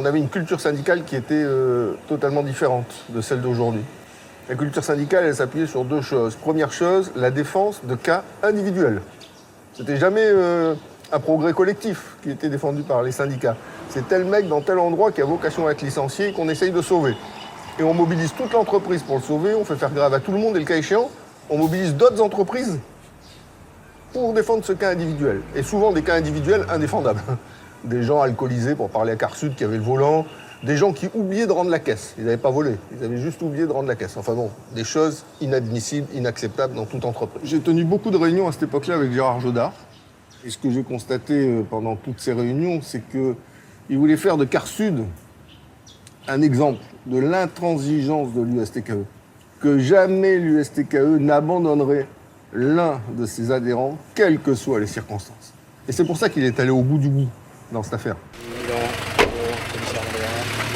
on avait une culture syndicale qui était totalement différente de celle d'aujourd'hui. La culture syndicale, elle s'appuyait sur deux choses. Première chose, la défense de cas individuels. C'était jamais un progrès collectif qui était défendu par les syndicats. C'est tel mec dans tel endroit qui a vocation à être licencié et qu'on essaye de sauver. Et on mobilise toute l'entreprise pour le sauver, on fait faire grève à tout le monde et le cas échéant, on mobilise d'autres entreprises pour défendre ce cas individuel. Et souvent des cas individuels indéfendables. Des gens alcoolisés, pour parler à Carsud, qui avaient le volant, des gens qui oubliaient de rendre la caisse. Ils n'avaient pas volé, ils avaient juste oublié de rendre la caisse. Enfin bon, des choses inadmissibles, inacceptables dans toute entreprise. J'ai tenu beaucoup de réunions à cette époque-là avec Gérard Jodard. Et ce que j'ai constaté pendant toutes ces réunions, c'est qu'il voulait faire de Carsud un exemple de l'intransigeance de l'USTKE. Que jamais l'USTKE n'abandonnerait l'un de ses adhérents, quelles que soient les circonstances. Et c'est pour ça qu'il est allé au bout du bout dans cette affaire.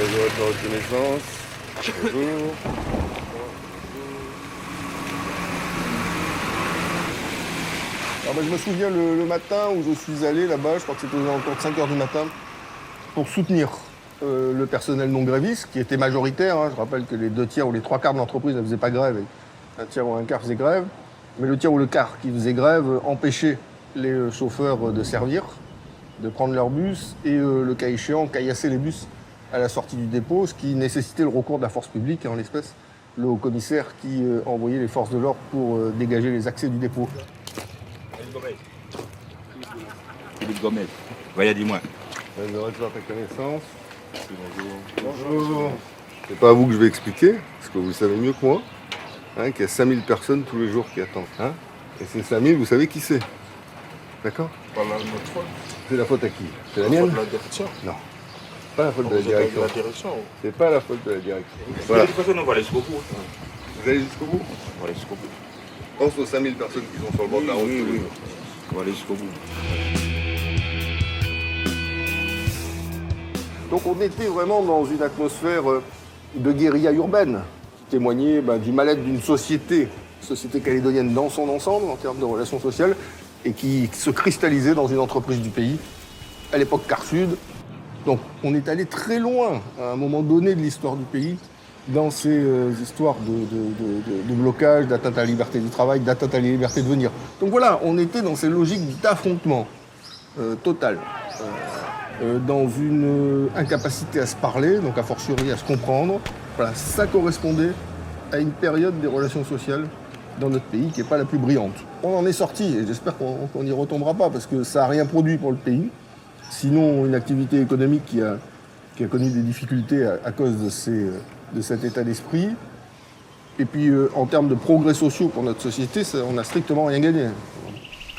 Bonjour, votre reconnaissance. Bonjour. Alors, je me souviens le matin où je suis allé là-bas, je crois que c'était aux alentours de 5 h du matin, pour soutenir le personnel non gréviste, qui était majoritaire. Je rappelle que les 2 tiers ou les 3 quarts de l'entreprise ne faisaient pas grève, et 1 tiers ou 1 quart faisaient grève. Mais le tiers ou le quart qui faisait grève empêchait les chauffeurs de servir, de prendre leur bus, et le cas échéant, caillasser les bus à la sortie du dépôt, ce qui nécessitait le recours de la force publique, et en l'espèce, le haut-commissaire qui envoyait les forces de l'ordre pour dégager les accès du dépôt. Philippe Gomez. Voyez, dis-moi. Je voudrais te faire ta connaissance. Bonjour. C'est pas à vous que je vais expliquer, parce que vous savez mieux que moi, qu'il y a 5000 personnes tous les jours qui attendent. Et ces 5000, vous savez qui c'est. D'accord? Pas notre faute. C'est la faute à qui? C'est la mienne? La faute de la direction. Non. Pas la faute de la Vous êtes direction. de la direction. C'est pas la faute de la direction. De Voilà. toute façon, on va aller jusqu'au bout. Vous allez jusqu'au bout? On va aller jusqu'au bout. Pense aux 5000 personnes qui sont sur le bord de la route. tous les jours. On va aller jusqu'au bout. Donc on était vraiment dans une atmosphère de guérilla urbaine, qui témoignait du mal-être d'une société calédonienne dans son ensemble, en termes de relations sociales, et qui se cristallisait dans une entreprise du pays, à l'époque Carsud. Donc on est allé très loin, à un moment donné de l'histoire du pays, dans ces histoires de blocage, d'atteinte à la liberté du travail, d'atteinte à la liberté de venir. Donc voilà, on était dans ces logiques d'affrontement total. Dans une incapacité à se parler, donc a fortiori à se comprendre. Voilà, ça correspondait à une période des relations sociales dans notre pays qui n'est pas la plus brillante. On en est sorti et j'espère qu'on n'y retombera pas parce que ça n'a rien produit pour le pays. Sinon, une activité économique qui a connu des difficultés à cause de cet état d'esprit. Et puis, en termes de progrès sociaux pour notre société, on n'a strictement rien gagné.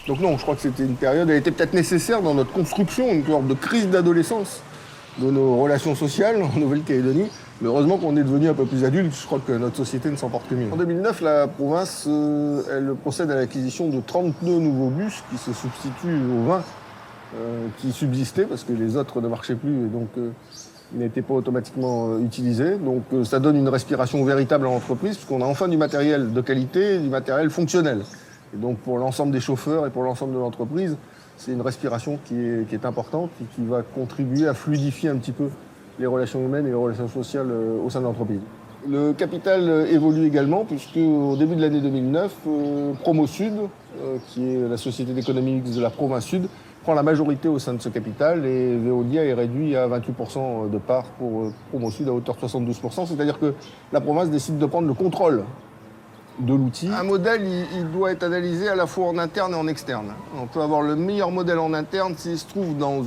Donc non, je crois que c'était une période, elle était peut-être nécessaire dans notre construction, une sorte de crise d'adolescence de nos relations sociales en Nouvelle-Calédonie. Mais heureusement qu'on est devenu un peu plus adulte, je crois que notre société ne s'en porte que mieux. En 2009, la province, elle procède à l'acquisition de 32 nouveaux bus qui se substituent aux 20 qui subsistaient parce que les autres ne marchaient plus et donc ils n'étaient pas automatiquement utilisés. Donc ça donne une respiration véritable à l'entreprise puisqu'on a enfin du matériel de qualité et du matériel fonctionnel. Et donc pour l'ensemble des chauffeurs et pour l'ensemble de l'entreprise, c'est une respiration qui est importante et qui va contribuer à fluidifier un petit peu les relations humaines et les relations sociales au sein de l'entreprise. Le capital évolue également puisque au début de l'année 2009, Promo Sud, qui est la société d'économie mixte de la province Sud, prend la majorité au sein de ce capital et Veolia est réduit à 28% de part pour Promo Sud à hauteur de 72%. C'est-à-dire que la province décide de prendre le contrôle de l'outil. Un modèle, il doit être analysé à la fois en interne et en externe. On peut avoir le meilleur modèle en interne s'il se trouve dans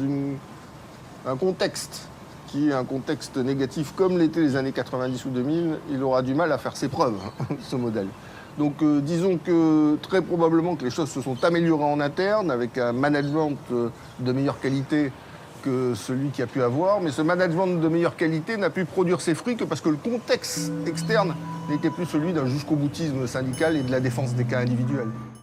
un contexte qui est un contexte négatif comme l'était les années 90 ou 2000, il aura du mal à faire ses preuves, ce modèle. Donc disons que très probablement que les choses se sont améliorées en interne avec un management de meilleure qualité que celui qui a pu avoir, mais ce management de meilleure qualité n'a pu produire ses fruits que parce que le contexte externe n'était plus celui d'un jusqu'au boutisme syndical et de la défense des cas individuels.